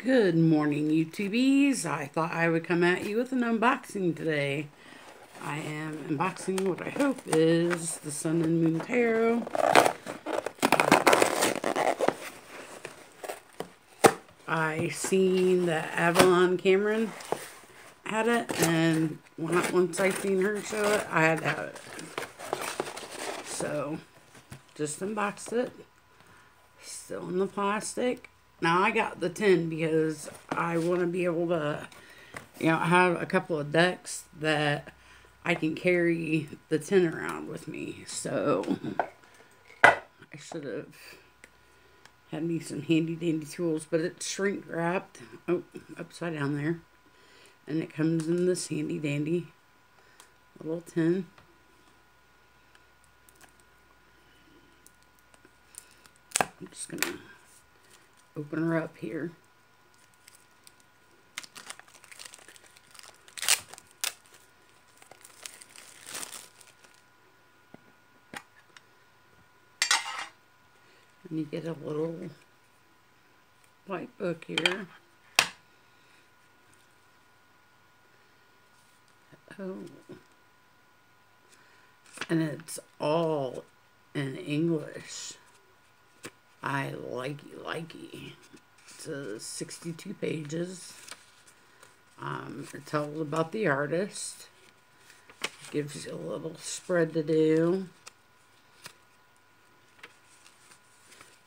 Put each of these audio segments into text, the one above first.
Good morning, YouTubies. I thought I would come at you with an unboxing today. I am unboxing what I hope is the Sun and Moon Tarot. I seen that Avalon Cameron had it, and once I seen her show it, I had to have it. So, just unboxed it. Still in the plastic. Now, I got the tin because I want to be able to, have a couple of decks that I can carry the tin around with me. So, I should have had me some handy dandy tools, but it's shrink wrapped. Oh, upside down there. And it comes in this handy dandy little tin. I'm just going to open her up here. And you get a little white book here. Oh. And it's all in English. I likey. It's 62 pages. It tells about the artist. Gives you a little spread to do.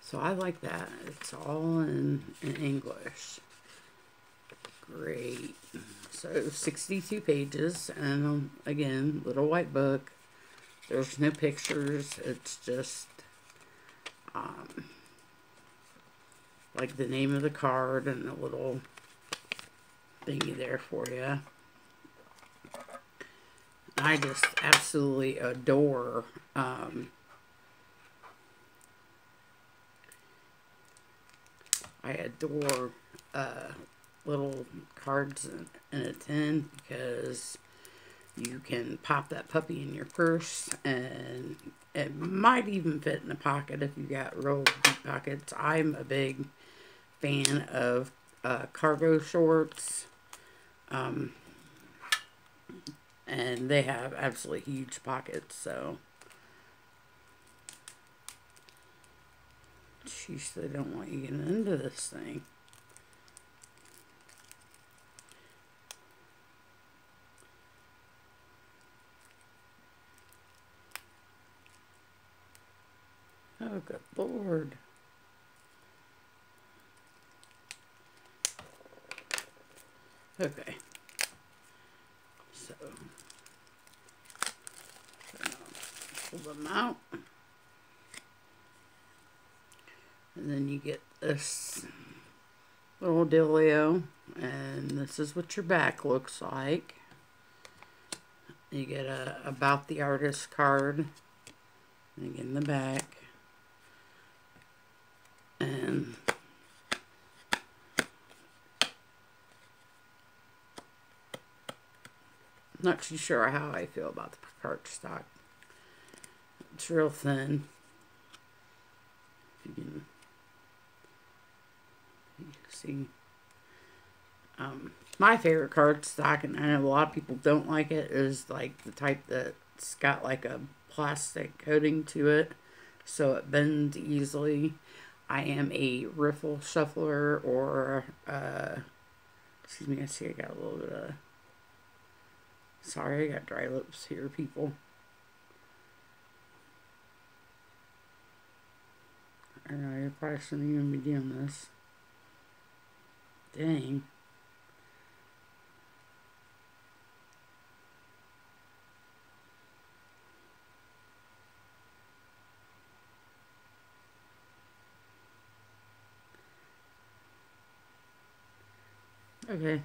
So I like that. It's all in English. Great. So 62 pages, and again, little white book. There's no pictures. It's just like the name of the card and a little thingy there for you. I just absolutely adore little cards in a tin, because you can pop that puppy in your purse, and it might even fit in a pocket if you got real deep pockets. I'm a big fan of cargo shorts, and they have absolutely huge pockets. So, jeez, they don't want you getting into this thing. Oh, good Lord. Okay. So, pull them out. And then you get this little dealio. And this is what your back looks like. You get a about the artist card. And again, the back. And not too sure how I feel about the cardstock. It's real thin. You can see. My favorite cardstock, and I know a lot of people don't like it, is like the type that's got like a plastic coating to it, so it bends easily. I am a riffle shuffler, or excuse me, I see I got a little bit of, sorry, I got dry lips here, people. I know, you probably shouldn't even be doing this. Dang. Okay.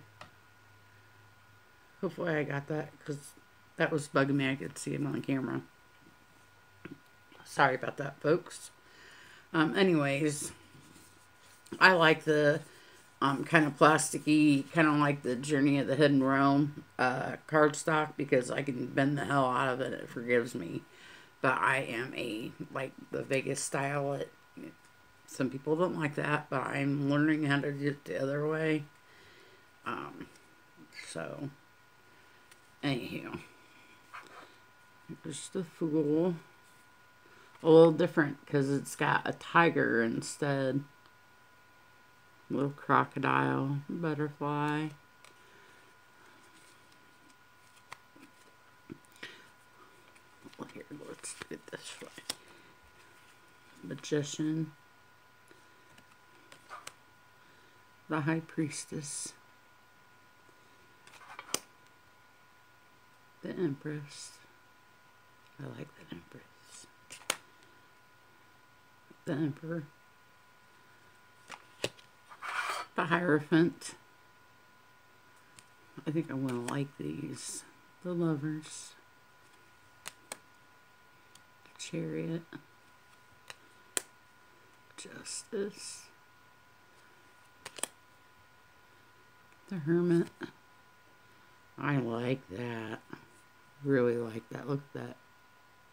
Hopefully I got that, because that was bugging me. I could see it on the camera. Sorry about that, folks. Anyways, I like the kind of plasticky, kind of like the Journey of the Hidden Realm cardstock, because I can bend the hell out of it. It forgives me. But I am like the Vegas style. It Some people don't like that, but I'm learning how to do it the other way. So, anyhow, there's the Fool. A little different because it's got a tiger instead. Little crocodile, butterfly. Well, here, let's do it this way. Magician. The High Priestess. The Empress. I like the Empress. The Emperor. The Hierophant. I think I'm going to like these. The Lovers. The Chariot. Justice. The Hermit. I like that. Really like that. Look at that.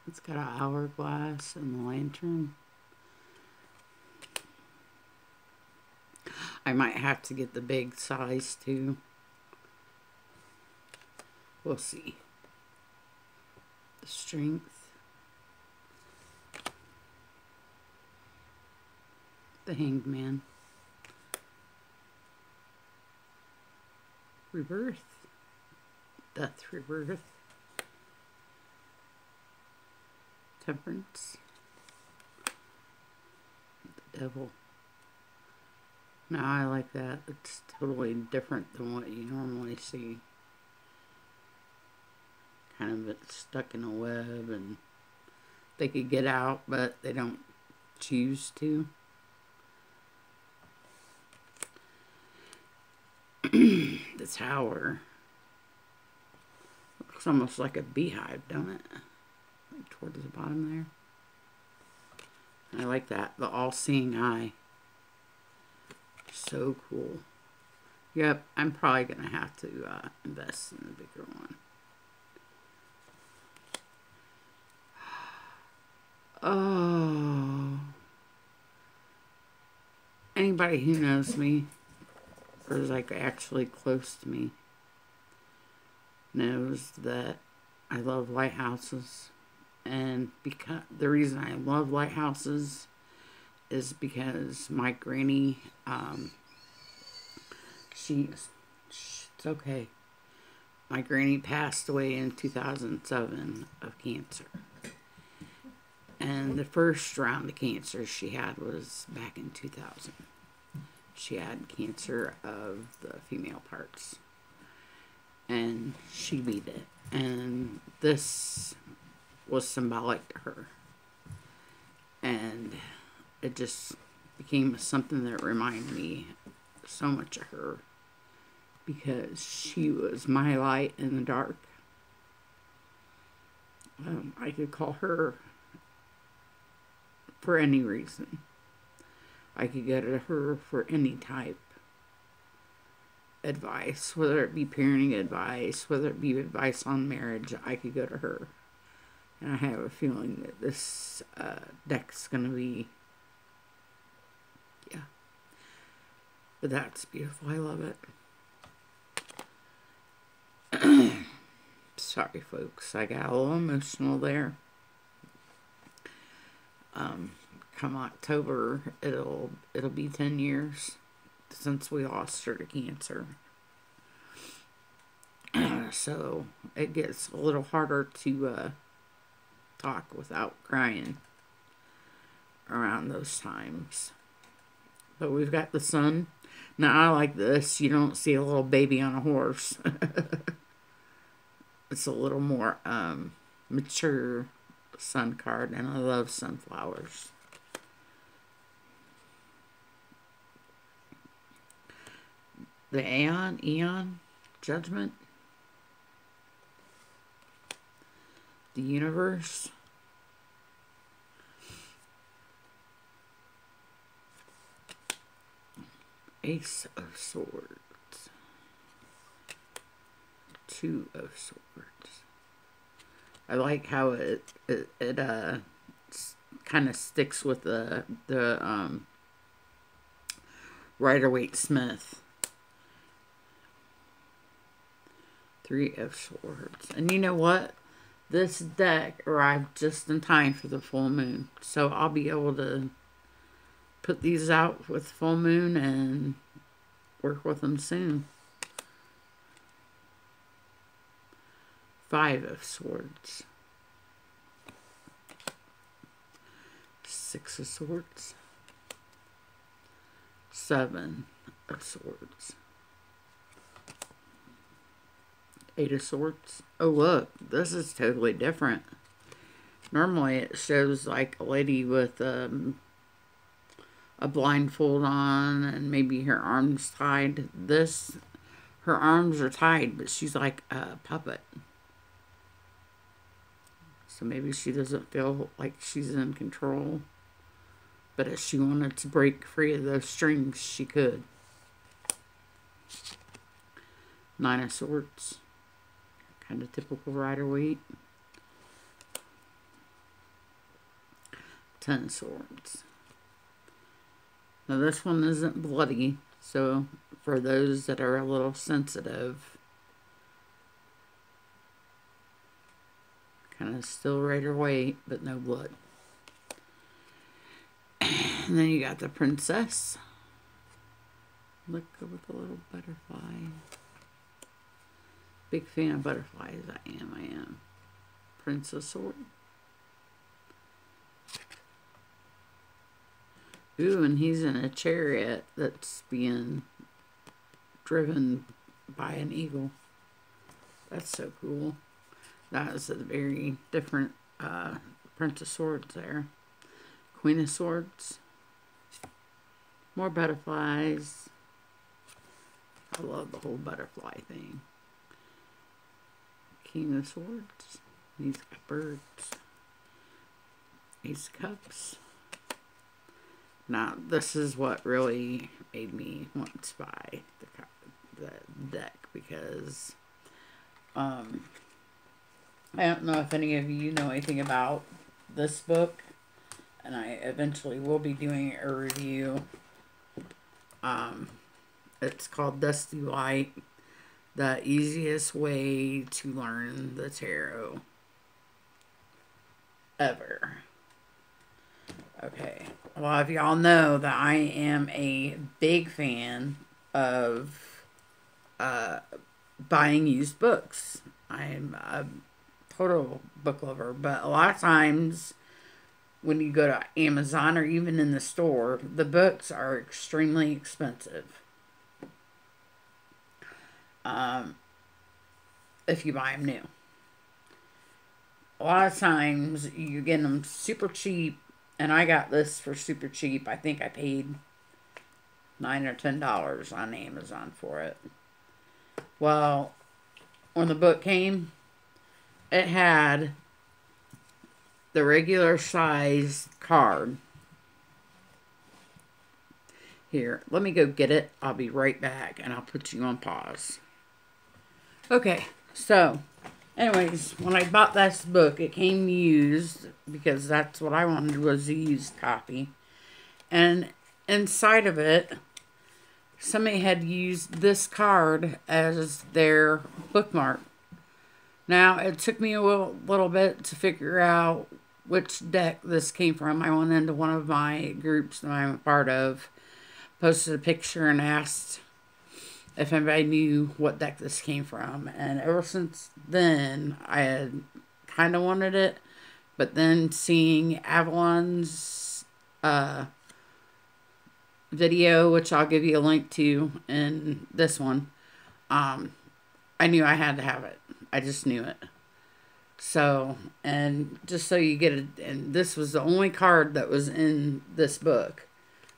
It's got an hourglass and the lantern. I might have to get the big size too. We'll see. The Strength. The Hanged Man. Rebirth. Death Rebirth. Temperance. The Devil. Now I like that. It's totally different than what you normally see. Kind of it's stuck in a web and they could get out, but they don't choose to. The Tower. Looks almost like a beehive, don't it? Like towards the bottom there. I like that. The All-Seeing Eye. So cool. Yep, I'm probably going to have to invest in the bigger one. Oh. Anybody who knows me, or is like actually close to me, knows that I love lighthouses. And because the reason I love lighthouses is because my granny, it's okay. My granny passed away in 2007 of cancer. And the first round of cancer she had was back in 2000. She had cancer of the female parts. And she beat it. And this was symbolic to her. And it just became something that reminded me so much of her. Because she was my light in the dark. I could call her for any reason. I could go to her for any type advice, whether it be parenting advice, whether it be advice on marriage. I could go to her. And I have a feeling that this deck's going to be, yeah. But that's beautiful. I love it. Sorry, folks. I got a little emotional there. Come October, it'll be 10 years since we lost her to cancer. So it gets a little harder to talk without crying around those times. But we've got the sun. Now I like this. You don't see a little baby on a horse. It's a little more mature sun card, and I love sunflowers. The Eon, Judgment. The Universe. Ace of Swords. Two of Swords. I like how it kind of sticks with the Rider-Waite Smith. 3 of Swords. And you know what? This deck arrived just in time for the full moon. So I'll be able to put these out with full moon and work with them soon. 5 of Swords. 6 of Swords. 7 of Swords. 8 of Swords. Oh, look. This is totally different. Normally, it shows like a lady with a blindfold on and maybe her arms tied. This, her arms are tied, but she's like a puppet. So maybe she doesn't feel like she's in control. But if she wanted to break free of those strings, she could. 9 of Swords. Kind of typical Rider-Waite. 10 of Swords. Now this one isn't bloody, so for those that are a little sensitive, kind of still Rider-Waite, but no blood. And then you got the Princess. Look with a little butterfly. Big fan of butterflies. I am. Prince of Swords. Ooh, and he's in a chariot that's being driven by an eagle. That's so cool. That is a very different Prince of Swords there. Queen of Swords. More butterflies. I love the whole butterfly thing. King of Swords. He's got birds. Ace of Cups. Now, this is what really made me want to buy the deck, because I don't know if any of you know anything about this book, and I eventually will be doing a review. It's called Dusty Light. The easiest way to learn the tarot ever. Okay. Well, if y'all know that I am a big fan of buying used books. I'm a total book lover. But a lot of times when you go to Amazon or even in the store, the books are extremely expensive. If you buy them new. A lot of times you get them super cheap, and I got this for super cheap. I think I paid $9 or $10 on Amazon for it. Well, when the book came, it had the regular size card. Here, let me go get it. I'll be right back, and I'll put you on pause. Okay, so, anyways, when I bought this book, it came used, because that's what I wanted, was a used copy. And inside of it, somebody had used this card as their bookmark. Now, it took me a little bit to figure out which deck this came from. I went into one of my groups that I'm a part of, posted a picture and asked if anybody knew what deck this came from. And ever since then, I had kind of wanted it. But then seeing Avalon's video, which I'll give you a link to in this one, I knew I had to have it. I just knew it. So, and just so you get it, and this was the only card that was in this book.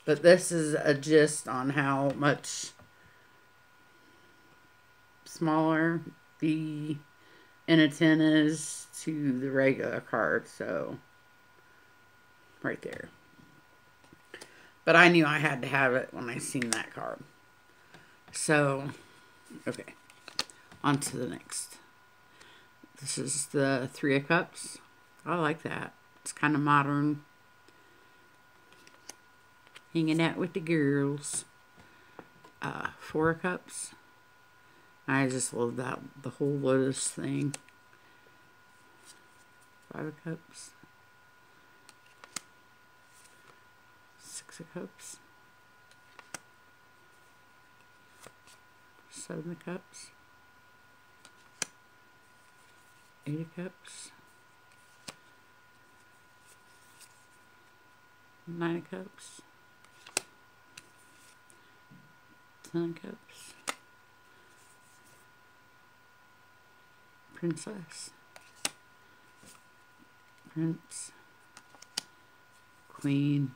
But this is a gist on how much smaller the N of 10 is to the regular card. So, right there. But I knew I had to have it when I seen that card. So, okay. On to the next. This is the 3 of Cups. I like that. It's kind of modern. Hanging out with the girls. Four of Cups. I just love that, the whole Lotus thing. Five of Cups. Six of Cups. Seven of Cups. Eight of Cups. Nine of Cups. 10 of Cups. Princess. Prince. Queen.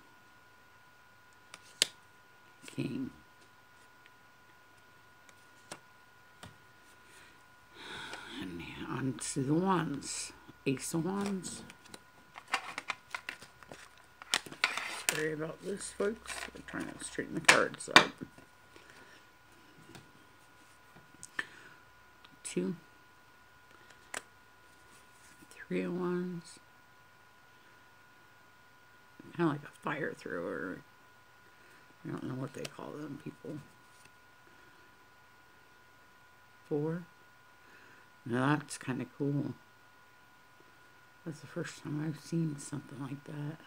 King. And on to the Wands. Ace of Wands. Sorry about this, folks. I'm trying to straighten the cards up. Two. Three of Wands. Kind of like a fire thrower. I don't know what they call them people. Four. Now that's kind of cool. That's the first time I've seen something like that.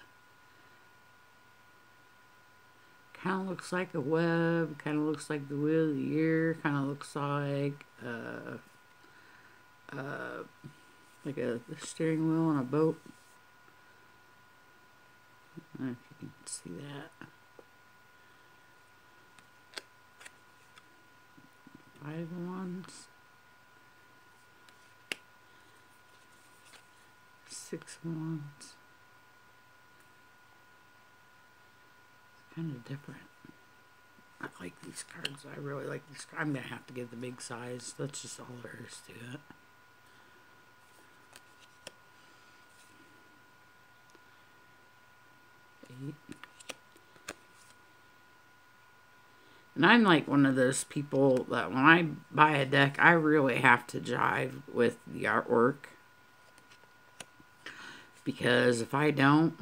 Kind of looks like a web. Kind of looks like the wheel of the year. Kind of looks like a steering wheel on a boat. I don't know if you can see that. Five of Wands. Six of Wands. It's kind of different. I like these cards. I really like these. I'm going to have to get the big size. That's just all there is to it. Eight. And I'm like one of those people that when I buy a deck, I really have to jive with the artwork. Because if I don't,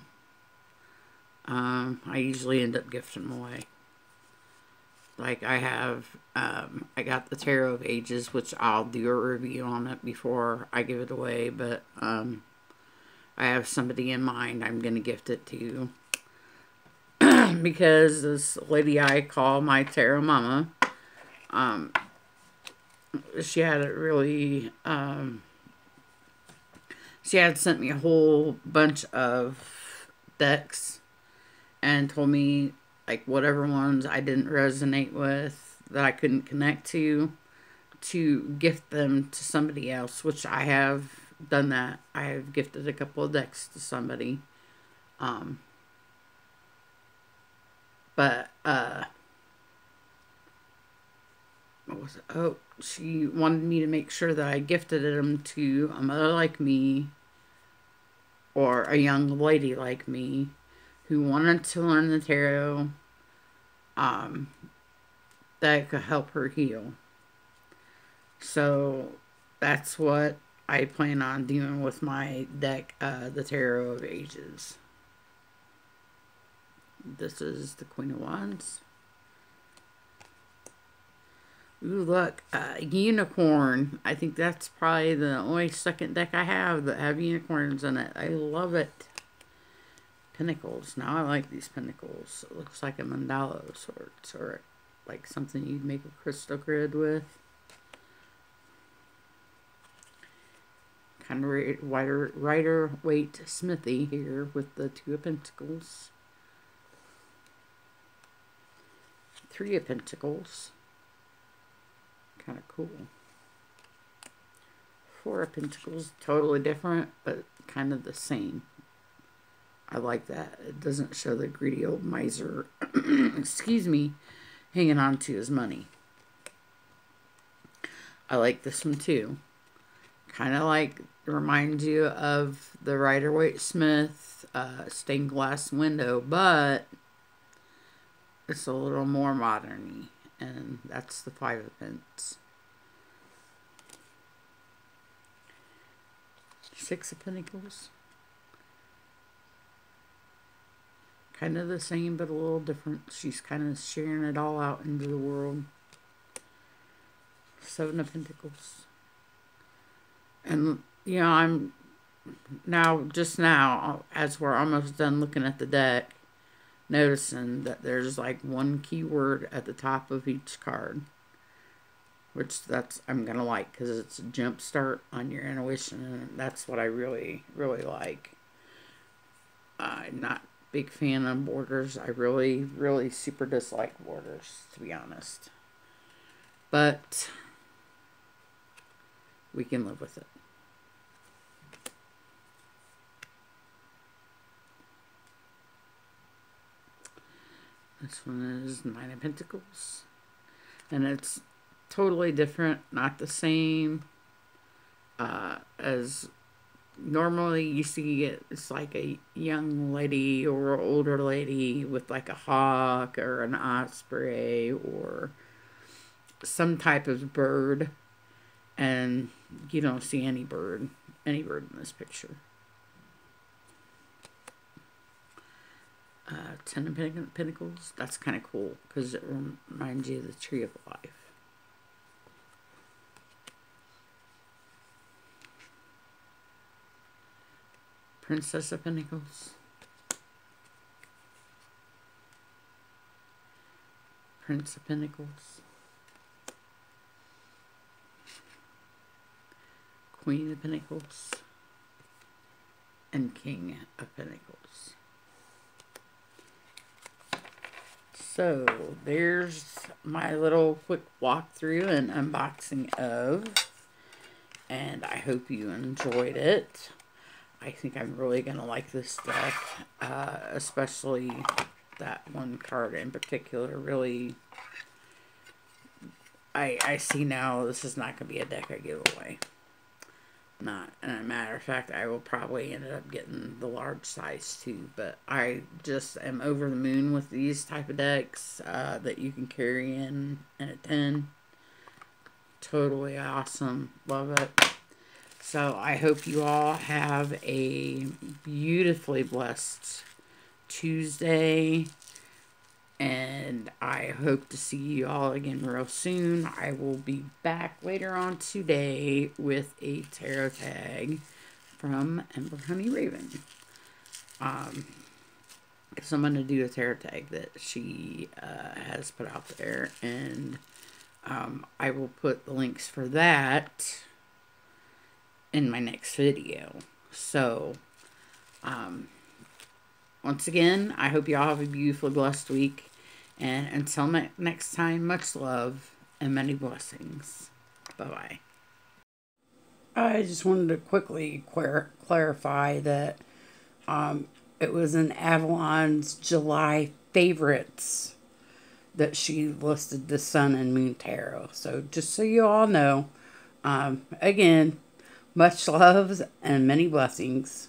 I usually end up gifting them away. Like I have, I got the Tarot of Ages, which I'll do a review on it before I give it away. But I have somebody in mind I'm going to gift it to. Because this lady I call my Tarot Mama, she had it really, she had sent me a whole bunch of decks and told me like whatever ones I didn't resonate with, that I couldn't connect to gift them to somebody else, which I have done that. I have gifted a couple of decks to somebody. But, what was it? Oh, she wanted me to make sure that I gifted them to a mother like me or a young lady like me who wanted to learn the tarot, that could help her heal. So, that's what I plan on doing with my deck, the Tarot of Ages. This is the Queen of Wands. Ooh, look, unicorn. I think that's probably the only second deck I have that have unicorns in it. I love it. Pinnacles. Now I like these pinnacles. It looks like a mandala of sorts, or like something you'd make a crystal grid with. Kind of wider weight smithy here with the Two of Pentacles. Three of Pentacles. Kind of cool. Four of Pentacles. Totally different, but kind of the same. I like that. It doesn't show the greedy old miser, excuse me, hanging on to his money. I like this one too. Kind of like, reminds you of the Rider-Waite-Smith stained glass window, but it's a little more modern-y, and that's the Five of Pentacles. Six of Pentacles. kind of the same, but a little different. She's kind of sharing it all out into the world. Seven of Pentacles. And, you know, I'm just now, as we're almost done looking at the deck, noticing that there's like one keyword at the top of each card. Which I'm going to like, because it's a jump start on your intuition. And that's what I really, really like. I'm not a big fan of borders. I really, really super dislike borders, to be honest. But we can live with it. This one is Nine of Pentacles. And it's totally different, not the same as normally you see it. It's like a young lady or an older lady with like a hawk or an osprey or some type of bird, and you don't see any bird in this picture. Ten of Pentacles. That's kind of cool because it reminds you of the Tree of Life. Princess of Pentacles. Prince of Pentacles. Queen of Pentacles. And King of Pentacles. So, there's my little quick walkthrough and unboxing of. And I hope you enjoyed it. I think I'm really going to like this deck. Especially that one card in particular. Really, I see now this is not going to be a deck I give away. Not. And as a matter of fact, I will probably end up getting the large size too. But I just am over the moon with these type of decks that you can carry in a 10. Totally awesome. Love it. So I hope you all have a beautifully blessed Tuesday. And I hope to see you all again real soon. I will be back later on today with a tarot tag from Ember Honey Raven. So I'm going to do a tarot tag that she has put out there. And I will put the links for that in my next video. So, once again, I hope you all have a beautiful, blessed week. And until next time, much love and many blessings. Bye-bye. I just wanted to quickly clarify that it was in Avalon's July favorites that she listed the Sun and Moon Tarot. So, just so you all know, again, much love and many blessings.